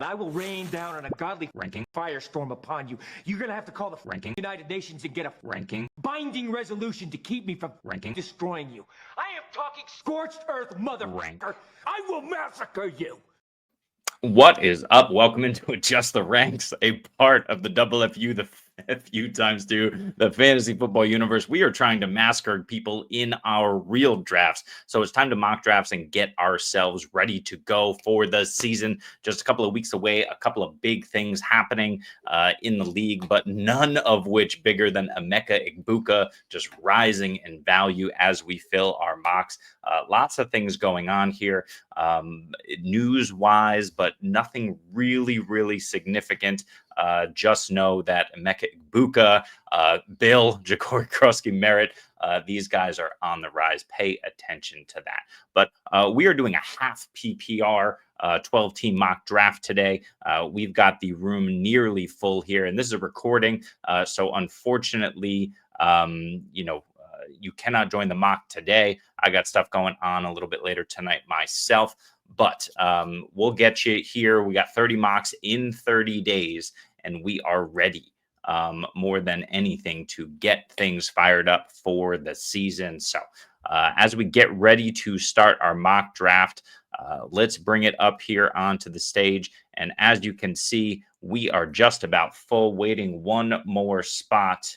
I will rain down on a godly ranking firestorm upon you. You're going to have to call the ranking United Nations and get a ranking binding resolution to keep me from ranking destroying you. I am talking scorched earth, mother ranker. I will massacre you. What is up? Welcome into Adjust the Ranks, a part of the double FU, the FU times two, the fantasy football universe. We are trying to massacre people in our real drafts. So it's time to mock drafts and get ourselves ready to go for the season. Just a couple of weeks away, a couple of big things happening in the league, but none of which bigger than Emeka Egbuka just rising in value as we fill our mocks. Lots of things going on here news-wise, but nothing really significant. Just know that Emeka Egbuka, Bill, Ja'Cory Krusky-Merritt, these guys are on the rise. Pay attention to that. But we are doing a half PPR 12-team mock draft today. We've got the room nearly full here, and this is a recording. So unfortunately, you cannot join the mock today. I got stuff going on a little bit later tonight myself, but we'll get you here. We got 30 mocks in 30 days, and we are ready more than anything to get things fired up for the season. So as we get ready to start our mock draft, let's bring it up here onto the stage. And as you can see, we are just about full, waiting one more spot,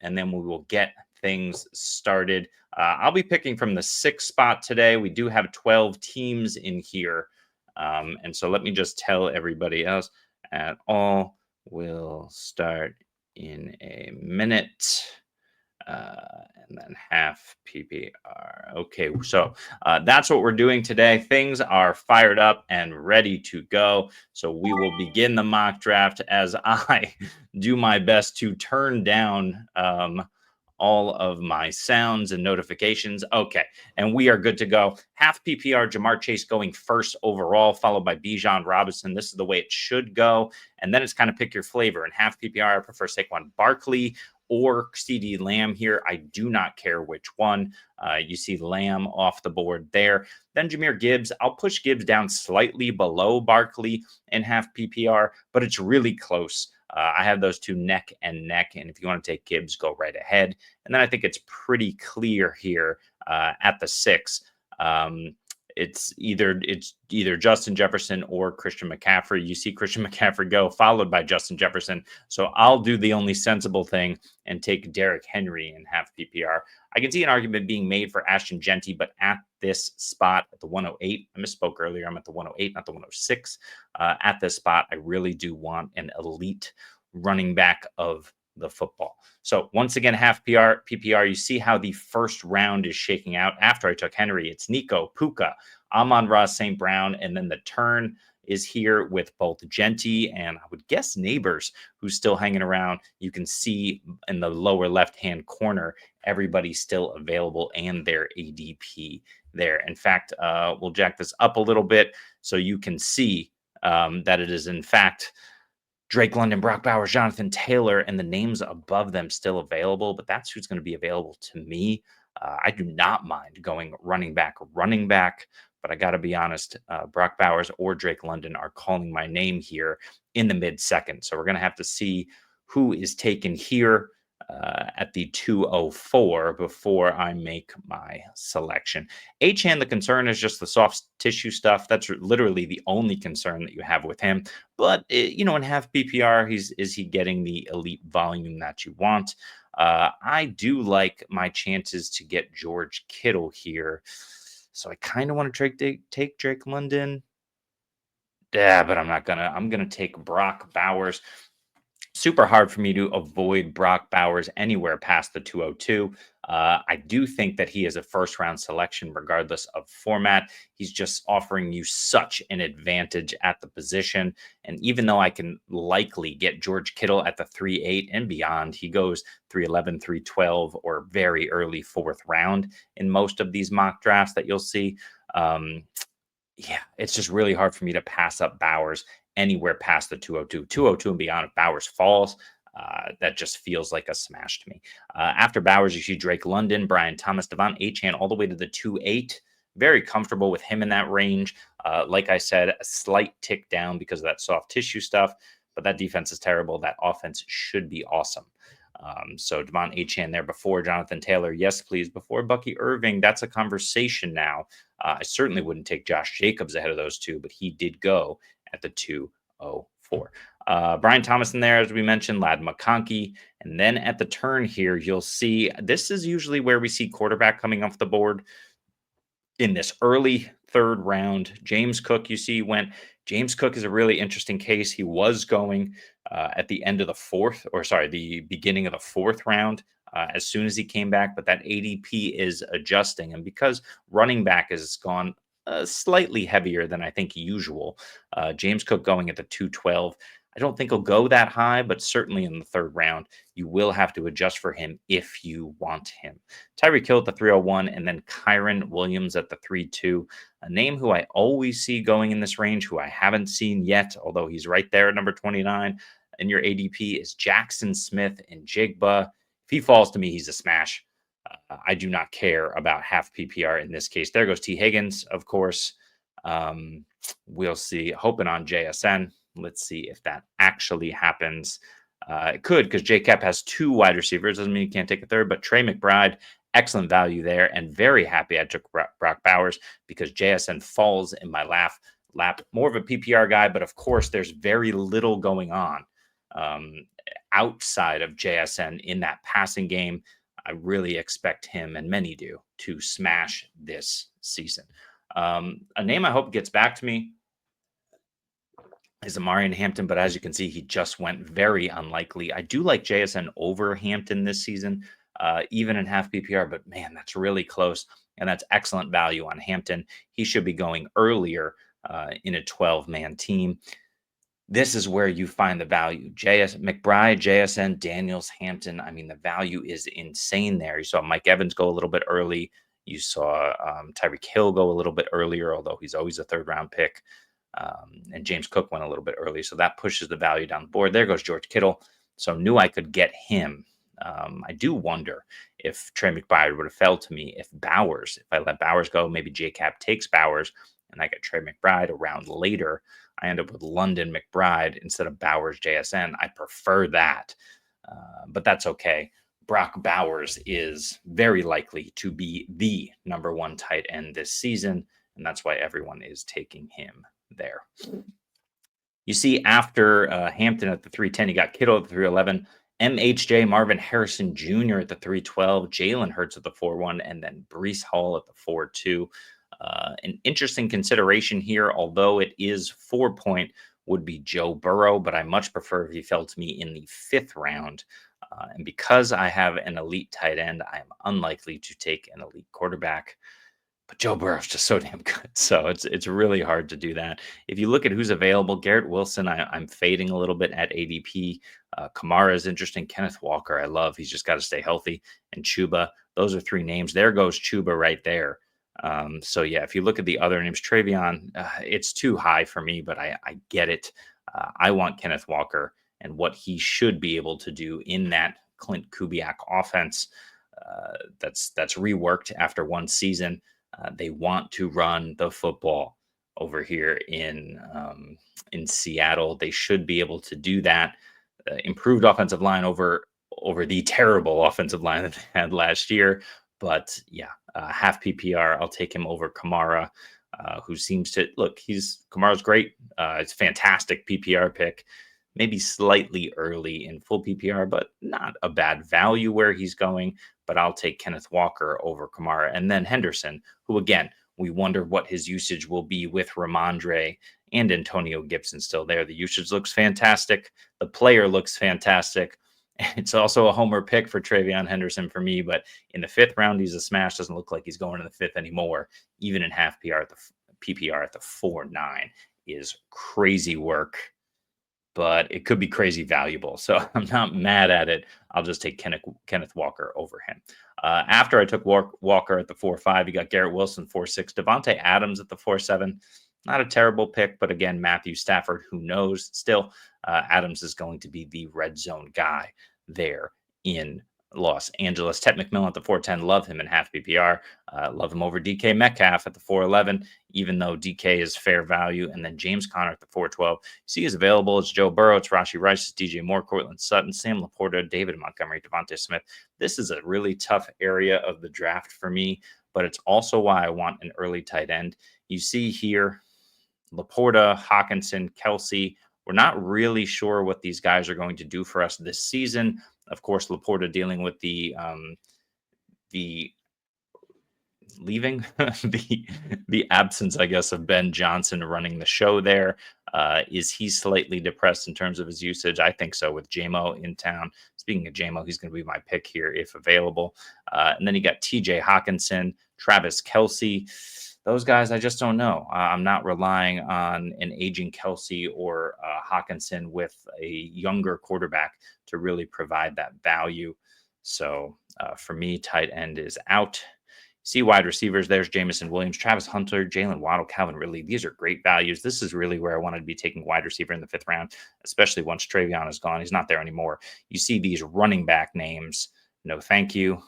and then we will get things started. I'll be picking from the 6th spot today. We do have 12 teams in here. And so let me just tell everybody else at all. We'll start in a minute. And then half PPR. Okay, so that's what we're doing today. Things are fired up and ready to go. So we will begin the mock draft as I do my best to turn down all of my sounds and notifications. Okay, and we are good to go. Half PPR, Jamar Chase going first overall, followed by Bijan Robinson. This is the way it should go. And then it's kind of pick your flavor. In half PPR, I prefer Saquon Barkley or CeeDee Lamb here. I do not care which one. You see Lamb off the board there. Then Jahmyr Gibbs. I'll push Gibbs down slightly below Barkley in half PPR, but it's really close. I have those two neck and neck, and if you want to take Gibbs, go right ahead. And then I think it's pretty clear here at the 6. It's either Justin Jefferson or Christian McCaffrey. You see Christian McCaffrey go, followed by Justin Jefferson. So I'll do the only sensible thing and take Derrick Henry in half PPR. I can see an argument being made for Ashton Genty, but at this spot at the 108, I misspoke earlier. I'm at the 108, not the 106. At this spot, I really do want an elite running back of the football. So once again, half PPR, you see how the first round is shaking out. After I took Henry, it's Nico, Puka, Amon-Ra, St. Brown, and then the turn is here with both Genty and I would guess Neighbors, who's still hanging around. You can see in the lower left-hand corner, everybody's still available and their ADP there. In fact, we'll jack this up a little bit so you can see that it is in fact Drake London, Brock Bowers, Jonathan Taylor, and the names above them still available, but that's who's going to be available to me. I do not mind going running back, but I got to be honest, Brock Bowers or Drake London are calling my name here in the mid-second. So we're going to have to see who is taken here at the 204 before I make my selection. Achane, the concern is just the soft tissue stuff. That's literally the only concern that you have with him. But, in half PPR, is he getting the elite volume that you want? I do like my chances to get George Kittle here. So I kind of want to take Drake London. Yeah, but I'm not going to. I'm going to take Brock Bowers. Super hard for me to avoid Brock Bowers anywhere past the 202. I do think that he is a first-round selection regardless of format. He's just offering you such an advantage at the position. And even though I can likely get George Kittle at the 3.8 and beyond, he goes 3.11, 3.12, or very early 4th round in most of these mock drafts that you'll see. It's just really hard for me to pass up Bowers anywhere past the 202. 202 and beyond, if Bowers falls, that just feels like a smash to me. After Bowers, you see Drake London, Brian Thomas, Devon Achane, all the way to the 2.8. Very comfortable with him in that range. Like I said, a slight tick down because of that soft tissue stuff, but that defense is terrible. That offense should be awesome. So Devon Achane there before Jonathan Taylor. Yes, please. Before Bucky Irving, that's a conversation now. I certainly wouldn't take Josh Jacobs ahead of those two, but he did go at the 204. Brian Thomas in there, as we mentioned, Lad McConkey. And then at the turn here, you'll see this is usually where we see quarterback coming off the board in this early third round. James Cook, you see, went. James Cook is a really interesting case. He was going at the end of the the beginning of the fourth round as soon as he came back, but that ADP is adjusting. And because running back has gone slightly heavier than I think usual, James Cook going at the 212. I don't think he'll go that high, but certainly in the third round, you will have to adjust for him if you want him. Tyreek Hill at the 301, and then Kyron Williams at the 32. A name who I always see going in this range, who I haven't seen yet, although he's right there at number 29 in your ADP, is Jackson Smith and Jigba. If he falls to me, he's a smash. I do not care about half PPR in this case. There goes T. Higgins, of course. We'll see. Hoping on JSN. Let's see if that actually happens. It could, because JCap has two wide receivers. Doesn't mean you can't take a third, but Trey McBride, excellent value there, and very happy I took Brock Bowers because JSN falls in my lap. More of a PPR guy, but of course there's very little going on outside of JSN in that passing game. I really expect him, and many do, to smash this season. A name I hope gets back to me is Amarian Hampton, but as you can see, he just went very unlikely. I do like JSN over Hampton this season, even in half PPR, but man, that's really close, and that's excellent value on Hampton. He should be going earlier in a 12-man team. This is where you find the value. McBride, JSN, Daniels, Hampton. I mean, the value is insane there. You saw Mike Evans go a little bit early. You saw Tyreek Hill go a little bit earlier, although he's always a third-round pick. And James Cook went a little bit early, so that pushes the value down the board. There goes George Kittle. So knew I could get him. I do wonder if Trey McBride would have fell to me if I let Bowers go, maybe JCap takes Bowers, and I get Trey McBride around later. I end up with London McBride instead of Bowers JSN. I prefer that, but that's okay. Brock Bowers is very likely to be the number one tight end this season, and that's why everyone is taking him there. You see, after Hampton at the 310, you got Kittle at the 311, MHJ Marvin Harrison Jr. at the 312, Jalen Hurts at the 4-1, and then Breece Hall at the 4-2. An interesting consideration here, although it is 4-point, would be Joe Burrow, but I much prefer if he fell to me in the 5th round. And because I have an elite tight end, I am unlikely to take an elite quarterback. But Joe Burrow's just so damn good. So it's really hard to do that. If you look at who's available, Garrett Wilson, I'm fading a little bit at ADP. Kamara is interesting. Kenneth Walker, I love. He's just got to stay healthy. And Chuba, those are 3 names. There goes Chuba right there. So yeah, if you look at the other names, Travion, it's too high for me, but I get it. I want Kenneth Walker and what he should be able to do in that Clint Kubiak offense that's reworked after one season. They want to run the football over here in Seattle. They should be able to do that. Improved offensive line over the terrible offensive line that they had last year. But yeah, half PPR, I'll take him over Kamara, who seems to look. Kamara's great. It's a fantastic PPR pick. Maybe slightly early in full PPR, but not a bad value where he's going. But I'll take Kenneth Walker over Kamara. And then Henderson, who, again, we wonder what his usage will be with Ramondre and Antonio Gibson still there. The usage looks fantastic. The player looks fantastic. It's also a homer pick for Travion Henderson for me, but in the 5th round, he's a smash. Doesn't look like he's going in the 5th anymore. Even in half PPR at the 4-9 is crazy work, but it could be crazy valuable. So I'm not mad at it. I'll just take Kenneth Walker over him. After I took Walker at the 4-5, you got Garrett Wilson 4-6, Devontae Adams at the 4-7. Not a terrible pick, but again, Matthew Stafford, who knows? Still, Adams is going to be the red zone guy there in Los Angeles. Ted McMillan at the 410. Love him in half PPR. Love him over DK Metcalf at the 411, even though DK is fair value. And then James Conner at the 412. See is available. It's Joe Burrow. It's Rashi Rice. It's DJ Moore, Cortland Sutton, Sam Laporta, David Montgomery, Devontae Smith. This is a really tough area of the draft for me, but it's also why I want an early tight end. You see here, Laporta, Hawkinson, Kelsey. We're not really sure what these guys are going to do for us this season. Of course, Laporta dealing with the leaving the absence, I guess, of Ben Johnson running the show there. Is he slightly depressed in terms of his usage? I think so, with JMO in town. Speaking of JMO, he's going to be my pick here if available. And then you got TJ Hawkinson, Travis Kelsey. Those guys, I just don't know. I'm not relying on an aging Kelsey or Hawkinson with a younger quarterback to really provide that value. So for me, tight end is out. See wide receivers. There's Jamison Williams, Travis Hunter, Jalen Waddle, Calvin Ridley. These are great values. This is really where I wanted to be taking wide receiver in the 5th round, especially once Travion is gone. He's not there anymore. You see these running back names. No, thank you.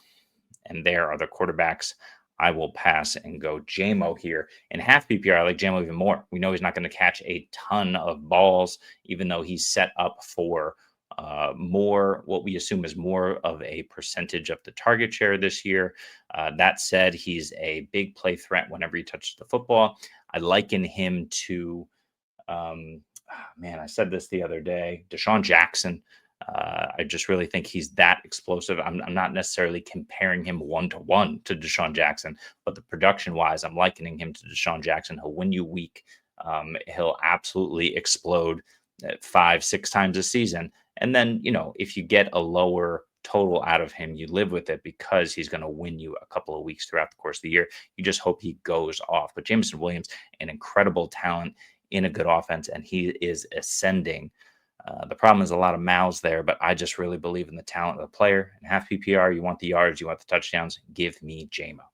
And there are the quarterbacks. I will pass and go JMO here. In half PPR, I like JMO even more. We know he's not going to catch a ton of balls, even though he's set up for more, what we assume is more of a percentage of the target share this year. That said, he's a big play threat whenever he touches the football. I liken him to, I said this the other day, Deshaun Jackson. I just really think he's that explosive. I'm not necessarily comparing him one-to-one to Deshaun Jackson, but the production-wise, I'm likening him to Deshaun Jackson. He'll win you week. He'll absolutely explode 5-6 times a season. And then, if you get a lower total out of him, you live with it because he's going to win you a couple of weeks throughout the course of the year. You just hope he goes off. But Jameson Williams, an incredible talent in a good offense, and he is ascending. The problem is a lot of mouths there, but I just really believe in the talent of the player. In half PPR, you want the yards, you want the touchdowns. Give me JMO.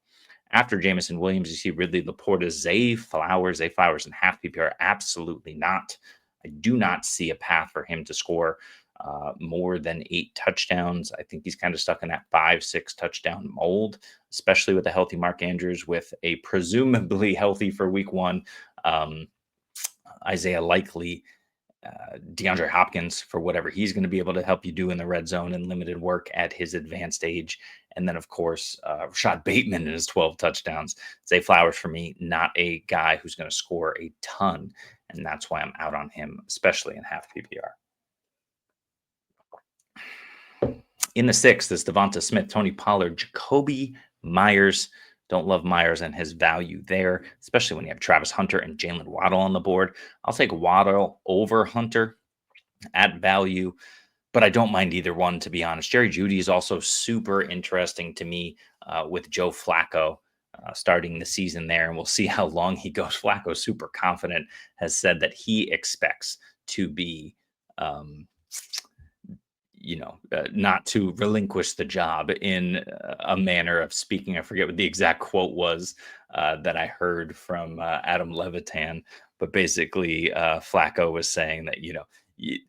After Jameson Williams, you see Ridley, Laporta, Zay Flowers in half PPR. Absolutely not. I do not see a path for him to score more than 8 touchdowns. I think he's kind of stuck in that 5-6 touchdown mold, especially with a healthy Mark Andrews, with a presumably healthy for week 1 Isaiah Likely, DeAndre Hopkins for whatever he's going to be able to help you do in the red zone and limited work at his advanced age. And then, of course, Rashad Bateman and his 12 touchdowns. Zay Flowers, for me, not a guy who's going to score a ton. And that's why I'm out on him, especially in half PPR. In the 6th is Devonta Smith, Tony Pollard, Jacoby Myers. Don't love Myers and his value there, especially when you have Travis Hunter and Jalen Waddle on the board. I'll take Waddle over Hunter at value, but I don't mind either one, to be honest. Jerry Jeudy is also super interesting to me with Joe Flacco starting the season there, and we'll see how long he goes. Flacco, super confident, has said that he expects to be not to relinquish the job in a manner of speaking. I forget what the exact quote was that I heard from Adam Levitan, but basically Flacco was saying that,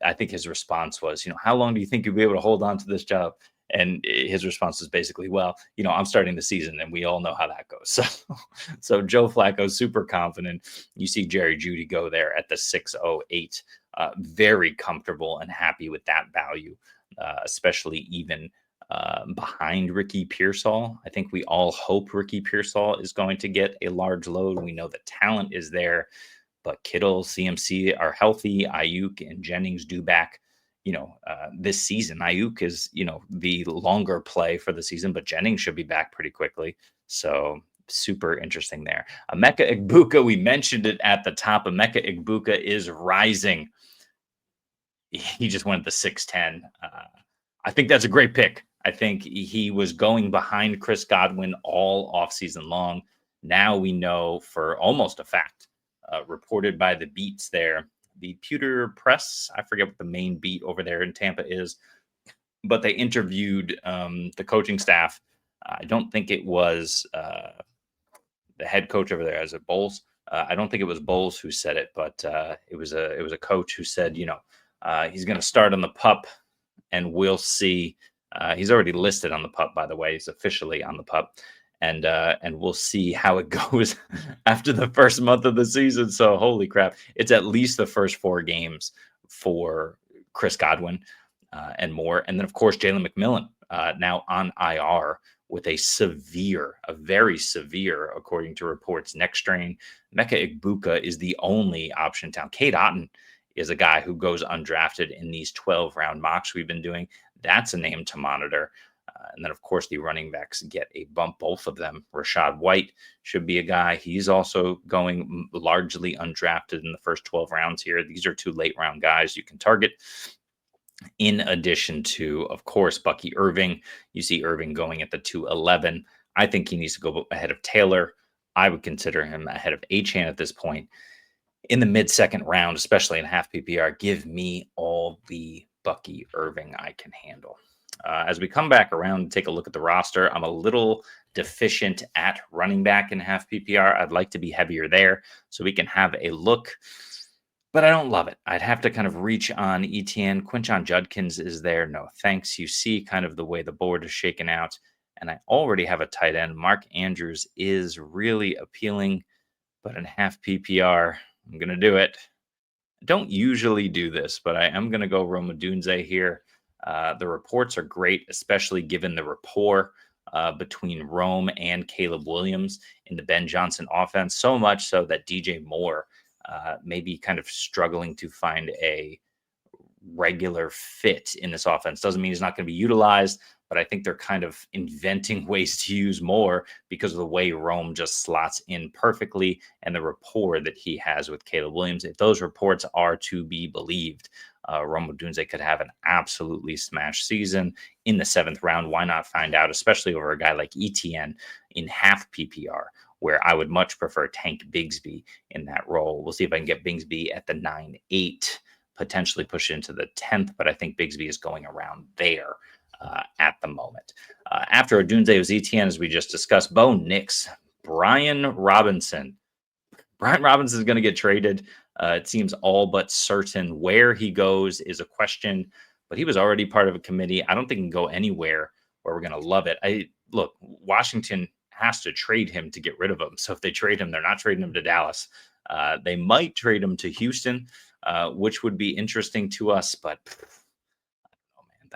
I think his response was, how long do you think you'll be able to hold on to this job? And his response was basically, well, I'm starting the season and we all know how that goes. So Joe Flacco, super confident. You see Jerry Jeudy go there at the 608, very comfortable and happy with that value. Especially even behind Ricky Pearsall. I think we all hope Ricky Pearsall is going to get a large load. We know the talent is there, but Kittle, CMC are healthy. Ayuk and Jennings due back, this season. Ayuk is, the longer play for the season, but Jennings should be back pretty quickly. So super interesting there. Emeka Egbuka, we mentioned it at the top. Emeka Egbuka is rising. He just went at the 6'10". I think that's a great pick. I think he was going behind Chris Godwin all offseason long. Now we know for almost a fact, reported by the beats there, the Pewter Press, I forget what the main beat over there in Tampa is, but they interviewed the coaching staff. I don't think it was the head coach over there. Is it Bowles? I don't think it was Bowles who said it, but it was a coach who said, he's going to start on the pup, and we'll see He's already listed on the pup, by the way. He's officially on the pup, and we'll see how it goes after the first month of the season. So holy crap, it's at least the first 4 games for Chris Godwin and more, and then of course Jalen McMillan now on IR with a very severe, according to reports, neck strain. Mecca Igbuka is the only option down. Cade Otton is a guy who goes undrafted in these 12-round mocks we've been doing. That's a name to monitor. And then, of course, the running backs get a bump, both of them. Rashad White should be a guy. He's also going largely undrafted in the first 12 rounds here. These are 2 late-round guys you can target. In addition to, of course, Bucky Irving. You see Irving going at the 211. I think he needs to go ahead of Taylor. I would consider him ahead of Achane at this point. In the mid-second round, especially in half PPR, give me all the Bucky Irving I can handle. As we come back around and take a look at the roster, I'm a little deficient at running back in half PPR. I'd like to be heavier there so we can have a look, but I don't love it. I'd have to kind of reach on ETN. Quinshon Judkins is there. No thanks. You see kind of the way the board is shaken out, and I already have a tight end. Mark Andrews is really appealing, but in half PPR, I'm going to do it. I don't usually do this, but I am going to go Roma Dunze here. The reports are great, especially given the rapport between Rome and Caleb Williams in the Ben Johnson offense, so much so that DJ Moore may be kind of struggling to find a regular fit in this offense. Doesn't mean he's not going to be utilized, but I think they're kind of inventing ways to use more because of the way Rome just slots in perfectly and the rapport that he has with Caleb Williams. If those reports are to be believed, Rome Odunze could have an absolutely smash season in the 7th round. Why not find out, especially over a guy like ETN in half PPR, where I would much prefer Tank Bigsby in that role. We'll see if I can get Bigsby at the 9-8, potentially push into the 10th, but I think Bigsby is going around there at the moment. After Odunze was ETN, as we just discussed. Bo Nix, Brian Robinson. Brian Robinson is going to get traded. It seems all but certain. Where he goes is a question, but he was already part of a committee. I don't think he can go anywhere where we're going to love it. Look, Washington has to trade him to get rid of him. So if they trade him, they're not trading him to Dallas. They might trade him to Houston, which would be interesting to us, but oh man,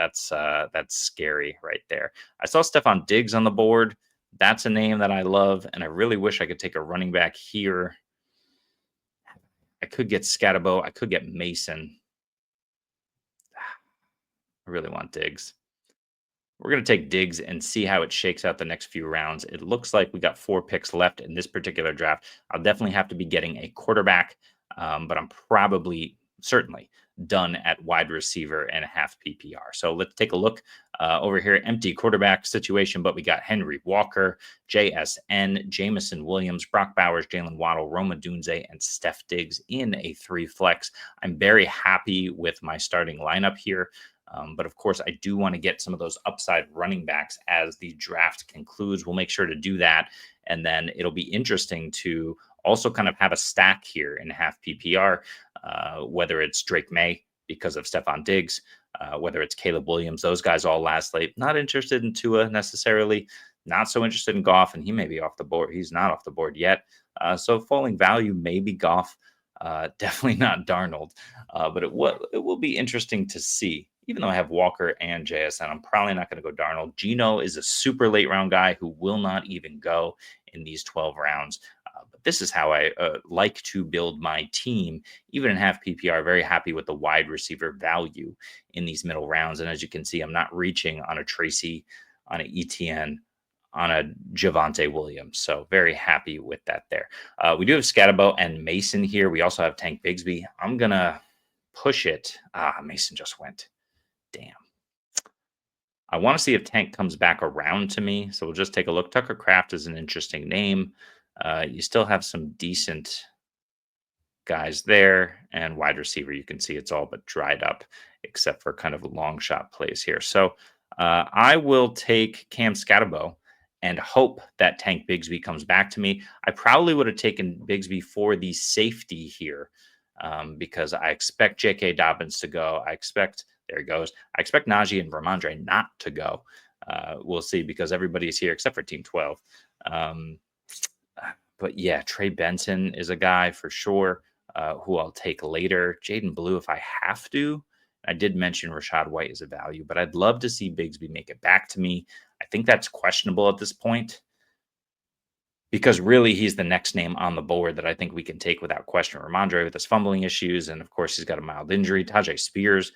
that's scary right there. I saw Stephon Diggs on the board. That's a name that I love, and I really wish I could take a running back here. I could get Scatabo. I could get Mason. I really want Diggs. We're going to take Diggs and see how it shakes out the next few rounds. It looks like we got 4 picks left in this particular draft. I'll definitely have to be getting a quarterback, but I'm certainly done at wide receiver and half PPR. So let's take a look over here. Empty quarterback situation, but we got Henry Walker, JSN, Jamison Williams, Brock Bowers, Jalen Waddle, Roma Dunze, and Steph Diggs in a 3 flex. I'm very happy with my starting lineup here. But of course, I do want to get some of those upside running backs as the draft concludes. We'll make sure to do that. And then it'll be interesting to also kind of have a stack here in half PPR, whether it's Drake May because of Stephon Diggs, whether it's Caleb Williams. Those guys all last late. Not interested in Tua necessarily. Not so interested in Goff, and he may be off the board. He's not off the board yet. So falling value, maybe Goff. Definitely not Darnold. But it will be interesting to see. Even though I have Walker and JSN, I'm probably not going to go Darnold. Geno is a super late round guy who will not even go in these 12 rounds. But this is how I like to build my team, even in half PPR. Very happy with the wide receiver value in these middle rounds. And as you can see, I'm not reaching on a Tracy, on an ETN, on a Javonte Williams. So very happy with that there. We do have Scatabo and Mason here. We also have Tank Bigsby. I'm going to push it. Mason just went. Damn. I want to see if Tank comes back around to me. So we'll just take a look. Tucker Kraft is an interesting name. You still have some decent guys there. And wide receiver, you can see it's all but dried up, except for kind of long shot plays here. So I will take Cam Scatabo and hope that Tank Bigsby comes back to me. I probably would have taken Bigsby for the safety here because I expect J.K. Dobbins to go. I expect There he goes. I expect Najee and Ramondre not to go. We'll see because everybody's here except for Team 12. Um, but yeah, Trey Benson is a guy for sure who I'll take later. Jaden Blue, if I have to. I did mention Rashad White is a value, but I'd love to see Bigsby make it back to me. I think that's questionable at this point because really he's the next name on the board that I think we can take without question. Ramondre with his fumbling issues, and of course he's got a mild injury. Tajay Spears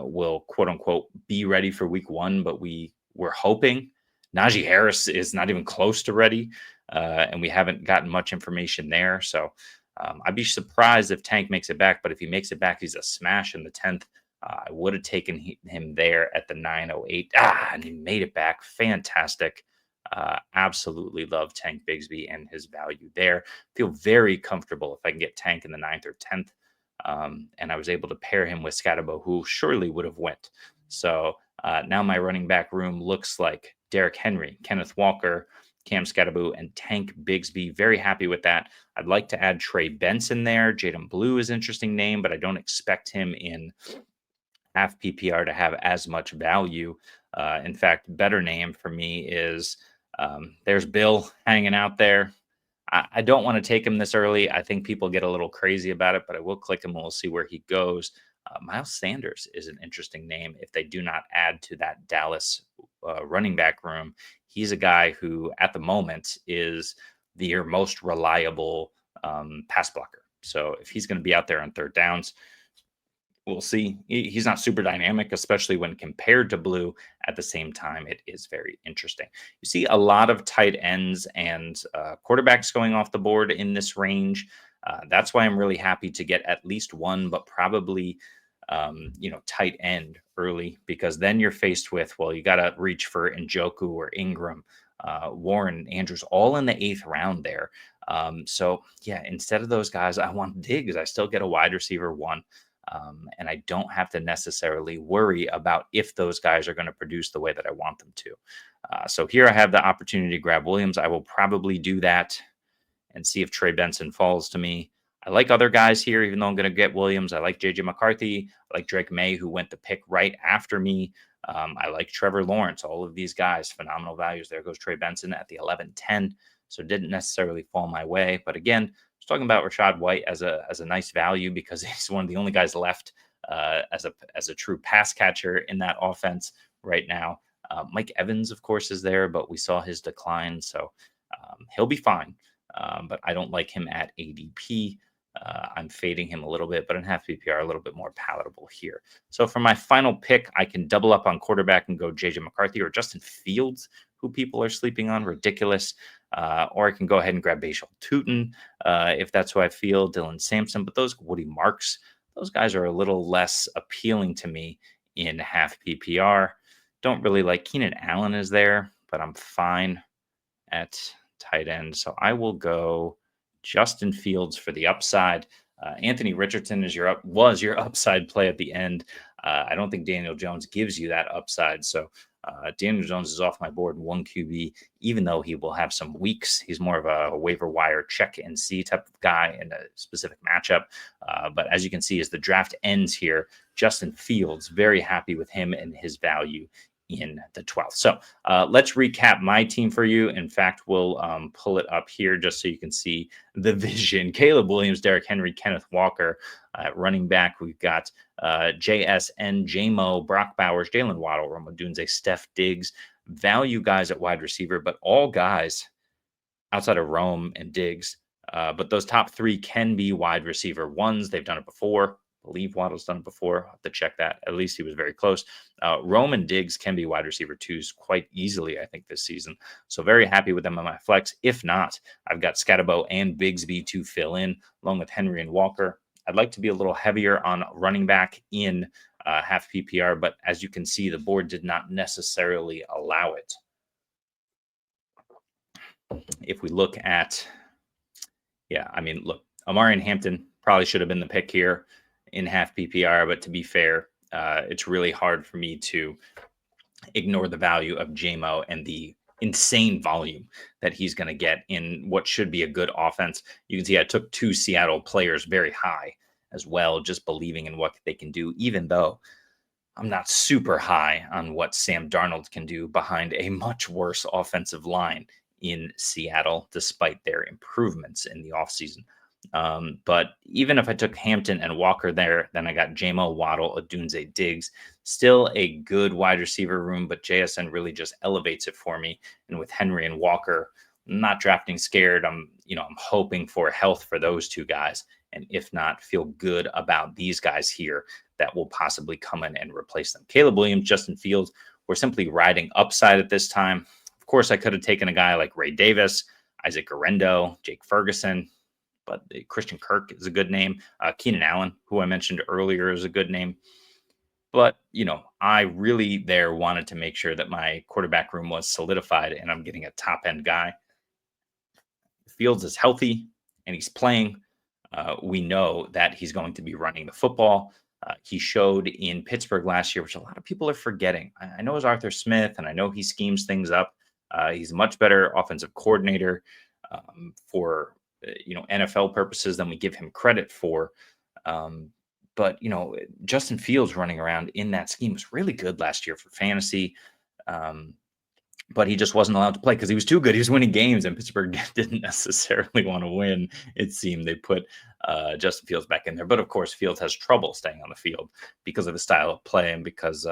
will quote unquote be ready for week 1, but we're hoping. Najee Harris is not even close to ready, and we haven't gotten much information there. So I'd be surprised if Tank makes it back, but if he makes it back, he's a smash in the 10th. I would have taken him there at the 908. And he made it back. Fantastic. Absolutely love Tank Bigsby and his value there. Feel very comfortable if I can get Tank in the 9th or 10th. And I was able to pair him with Scatabo, who surely would have went. So now my running back room looks like Derrick Henry, Kenneth Walker, Cam Scatabo, and Tank Bigsby. Very happy with that. I'd like to add Trey Benson there. Jaden Blue is an interesting name, but I don't expect him in half PPR to have as much value. In fact, better name for me is there's Bill hanging out there. I don't want to take him this early. I think people get a little crazy about it, but I will click him and we'll see where he goes. Miles Sanders is an interesting name if they do not add to that Dallas running back room. He's a guy who, at the moment, is your most reliable pass blocker. So if he's going to be out there on third downs, we'll see. He's not super dynamic, especially when compared to Blue. At the same time, it is very interesting. You see a lot of tight ends and quarterbacks going off the board in this range. That's why I'm really happy to get at least one, but probably tight end early, because then you're faced with, well, you got to reach for Njoku or Ingram, Warren, Andrews, all in the 8th round there. So yeah, instead of those guys, I want Diggs. I still get a wide receiver 1. And I don't have to necessarily worry about if those guys are going to produce the way that I want them to. So here I have the opportunity to grab Williams. I will probably do that and see if Trey Benson falls to me. I like other guys here, even though I'm going to get Williams. I like JJ McCarthy. I like Drake May, who went the pick right after me. I like Trevor Lawrence. All of these guys, phenomenal values. There goes Trey Benson at the 11-10. So it didn't necessarily fall my way. But again, talking about Rashad White as a nice value because he's one of the only guys left as a true pass catcher in that offense right now. Mike Evans, of course, is there, but we saw his decline, so he'll be fine. But I don't like him at ADP. I'm fading him a little bit, but in half PPR, a little bit more palatable here. So for my final pick, I can double up on quarterback and go JJ McCarthy or Justin Fields, who people are sleeping on. Ridiculous. Or I can go ahead and grab Bashal Tutin if that's who I feel, Dylan Sampson. But those Woody Marks, those guys are a little less appealing to me in half PPR. Don't really like Keenan Allen is there, but I'm fine at tight end. So I will go Justin Fields for the upside. Anthony Richardson was your upside play at the end. I don't think Daniel Jones gives you that upside. So Daniel Jones is off my board in 1 QB, even though he will have some weeks. He's more of a waiver wire check and see type of guy in a specific matchup. But as you can see, as the draft ends here, Justin Fields, very happy with him and his value in the 12th. So let's recap my team for you. In fact, we'll pull it up here just so you can see the vision. Caleb Williams, Derrick Henry, Kenneth Walker. Running back, we've got JSN, J-Mo, Brock Bowers, Jalen Waddle, Roma Dunze, Steph Diggs. Value guys at wide receiver, but all guys outside of Rome and Diggs. But those top 3 can be wide receiver 1s. They've done it before. I believe Waddle's done it before. I'll have to check that. At least he was very close. Rome and Diggs can be wide receiver 2s quite easily, I think, this season. So very happy with them on my flex. If not, I've got Scatabo and Bigsby to fill in, along with Henry and Walker. I'd like to be a little heavier on running back in half PPR, but as you can see, the board did not necessarily allow it. If we look at, look, Amari and Hampton probably should have been the pick here in half PPR, but to be fair, it's really hard for me to ignore the value of JMO and the insane volume that he's going to get in what should be a good offense. You can see I took 2 Seattle players very high as well, just believing in what they can do, even though I'm not super high on what Sam Darnold can do behind a much worse offensive line in Seattle, despite their improvements in the offseason. But even if I took Hampton and Walker there, then I got Jamo Waddle, Odunze Diggs, still a good wide receiver room, but JSN really just elevates it for me. And with Henry and Walker, I'm not drafting scared. I'm hoping for health for those two guys. And if not, feel good about these guys here that will possibly come in and replace them. Caleb Williams, Justin Fields, we're simply riding upside at this time. Of course, I could have taken a guy like Ray Davis, Isaac Garendo, Jake Ferguson, but Christian Kirk is a good name. Keenan Allen, who I mentioned earlier, is a good name. But, I really there wanted to make sure that my quarterback room was solidified and I'm getting a top end guy. Fields is healthy and he's playing. We know that he's going to be running the football. He showed in Pittsburgh last year, which a lot of people are forgetting. I know it's Arthur Smith, and I know he schemes things up. He's a much better offensive coordinator for NFL purposes than we give him credit for. But Justin Fields running around in that scheme was really good last year for fantasy. But he just wasn't allowed to play because he was too good. He was winning games, and Pittsburgh didn't necessarily want to win. It seemed they put Justin Fields back in there. But of course, Fields has trouble staying on the field because of his style of play and because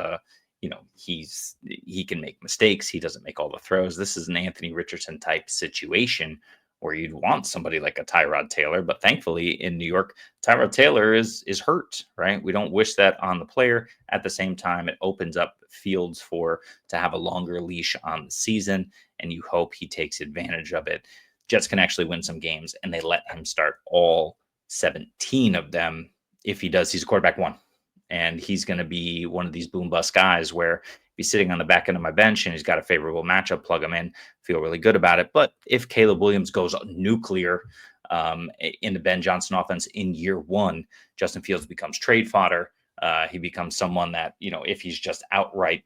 he can make mistakes. He doesn't make all the throws. This is an Anthony Richardson type situation where you'd want somebody like a Tyrod Taylor, but thankfully in New York, Tyrod Taylor is hurt, right? We don't wish that on the player. At the same time, it opens up Fields to have a longer leash on the season, and you hope he takes advantage of it. Jets can actually win some games, and they let him start all 17 of them. If he does, he's quarterback one, and he's going to be one of these boom bust guys where he's sitting on the back end of my bench and he's got a favorable matchup, plug him in, feel really good about it. But if Caleb Williams goes nuclear in the Ben Johnson offense in year one, Justin Fields becomes trade fodder. He becomes someone that, if he's just outright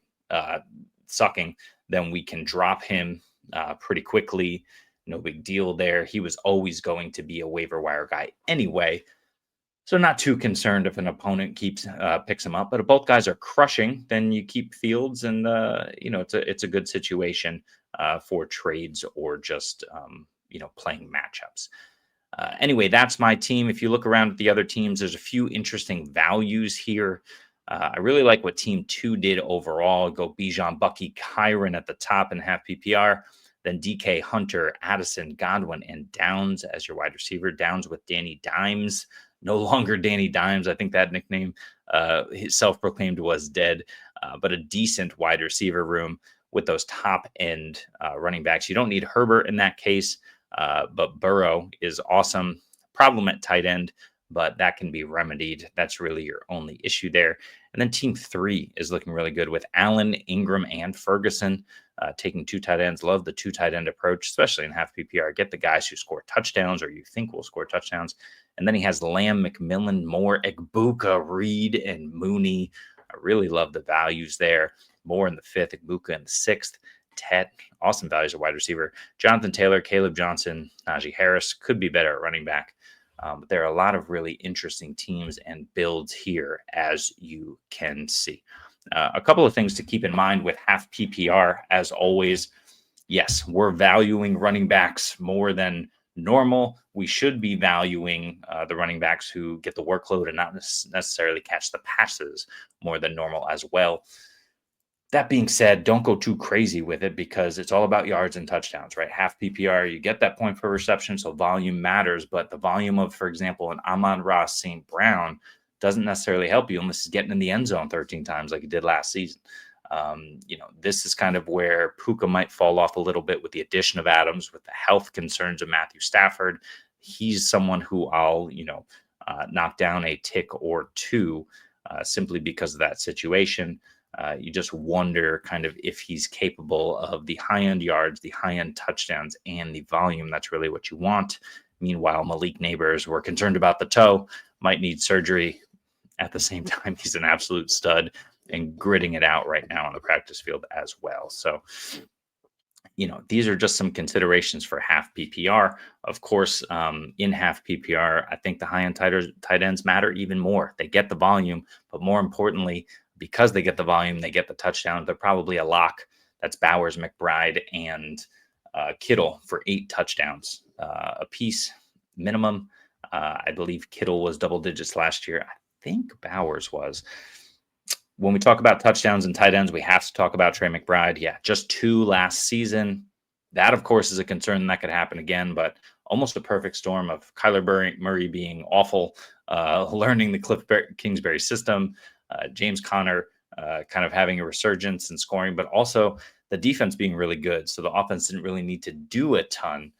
sucking, then we can drop him pretty quickly. No big deal there. He was always going to be a waiver wire guy anyway. So not too concerned if an opponent picks him up, but if both guys are crushing, then you keep Fields, and it's a good situation for trades or just playing matchups. Anyway, that's my team. If you look around at the other teams, there's a few interesting values here. I really like what Team 2 did overall. Go Bijan, Bucky, Kyron at the top in half PPR. Then DK, Hunter, Addison, Godwin, and Downs as your wide receiver. Downs with Danny Dimes. No longer Danny Dimes. I think that nickname, his self-proclaimed, was dead. But a decent wide receiver room with those top-end running backs. You don't need Herbert in that case, but Burrow is awesome. Problem at tight end, but that can be remedied. That's really your only issue there. And then Team 3 is looking really good with Allen, Ingram, and Ferguson taking two tight ends. Love the two tight end approach, especially in half PPR. Get the guys who score touchdowns or you think will score touchdowns. And then he has Lamb, McMillan, Moore, Egbuka, Reed, and Mooney. I really love the values there. Moore in the 5th, Egbuka in the 6th. Tet, awesome values at wide receiver. Jonathan Taylor, Caleb Johnson, Najee Harris could be better at running back. But there are a lot of really interesting teams and builds here, as you can see. A couple of things to keep in mind with half PPR, as always. Yes, we're valuing running backs more than normal. We should be valuing the running backs who get the workload and not necessarily catch the passes more than normal as well. That being said, don't go too crazy with it because it's all about yards and touchdowns, right? Half PPR, you get that point per reception, so volume matters, but the volume of, for example, an Amon-Ra St. Brown doesn't necessarily help you unless he's getting in the end zone 13 times like he did last season. This is kind of where Puka might fall off a little bit with the addition of Adams, with the health concerns of Matthew Stafford. He's someone who I'll, knock down a tick or two simply because of that situation. You just wonder kind of if he's capable of the high-end yards, the high-end touchdowns, and the volume. That's really what you want. Meanwhile, Malik Neighbors, we're concerned about the toe, might need surgery. At the same time, he's an absolute stud and gritting it out right now on the practice field as well. So, these are just some considerations for half PPR. Of course, in half PPR, I think the high-end tight ends matter even more. They get the volume, but more importantly, because they get the volume, they get the touchdown. They're probably a lock. That's Bowers, McBride, and Kittle for 8 touchdowns a piece minimum. I believe Kittle was double digits last year. I think Bowers was. When we talk about touchdowns and tight ends, we have to talk about Trey McBride. Yeah, just 2 last season. That, of course, is a concern that could happen again, but almost a perfect storm of Kyler Murray being awful, learning the Cliff Kingsbury system, James Conner kind of having a resurgence in scoring, but also the defense being really good. So the offense didn't really need to do a ton.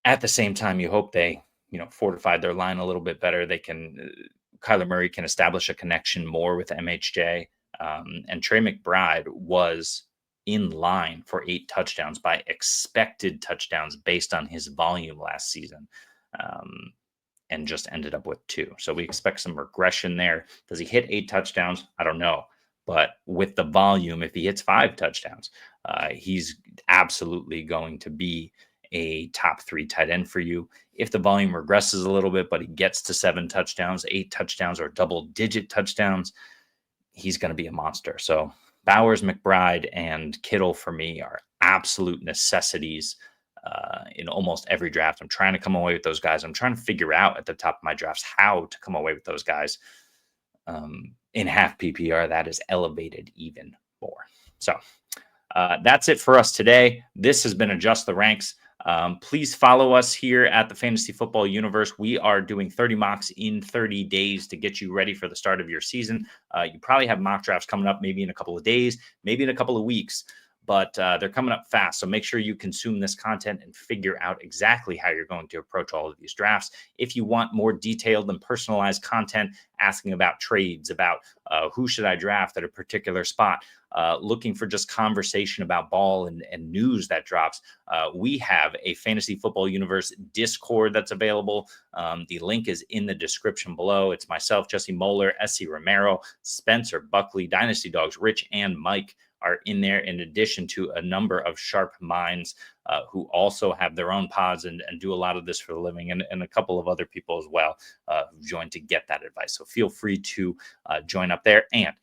At the same time, you hope they, fortified their line a little bit better. They can, Kyler Murray can establish a connection more with MHJ. And Trey McBride was in line for 8 touchdowns by expected touchdowns based on his volume last season. And just ended up with 2. So we expect some regression there. Does he hit 8 touchdowns? I don't know. But with the volume, if he hits 5 touchdowns, he's absolutely going to be a top 3 tight end for you. If the volume regresses a little bit, but he gets to 7 touchdowns, 8 touchdowns, or double-digit touchdowns, he's going to be a monster. So Bowers, McBride, and Kittle for me are absolute necessities in almost every draft. I'm trying to come away with those guys. I'm trying to figure out at the top of my drafts how to come away with those guys. In half PPR, that is elevated even more. So that's it for us today. This has been Adjust the Ranks. Please follow us here at the Fantasy Football Universe. We are doing 30 mocks in 30 days to get you ready for the start of your season. You probably have mock drafts coming up maybe in a couple of days, maybe in a couple of weeks, but they're coming up fast. So make sure you consume this content and figure out exactly how you're going to approach all of these drafts. If you want more detailed and personalized content, asking about trades, about who should I draft at a particular spot, looking for just conversation about ball and news that drops, we have a Fantasy Football Universe Discord that's available. The link is in the description below. It's myself, Jesse Moeller, SC Romero, Spencer Buckley, Dynasty Dogs, Rich, and Mike are in there, in addition to a number of sharp minds who also have their own pods and do a lot of this for a living, and a couple of other people as well who've joined to get that advice. So feel free to join up there. And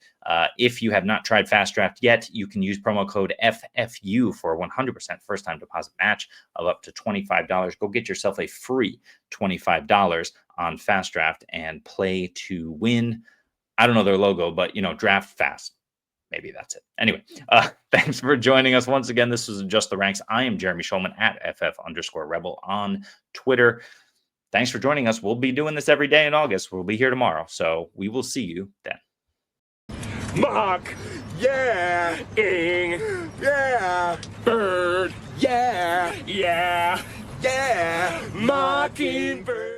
if you have not tried Fast Draft yet, you can use promo code FFU for a 100% first-time deposit match of up to $25. Go get yourself a free $25 on Fast Draft and play to win. I don't know their logo, but, draft fast. Maybe that's it. Anyway, thanks for joining us once again. This was Adjust the Ranks. I am Jeremy Schulman at FF_Rebel on Twitter. Thanks for joining us. We'll be doing this every day in August. We'll be here tomorrow. So we will see you then. Mock. Yeah. Ing. Yeah. Bird. Yeah. Yeah. Yeah. Mockingbird.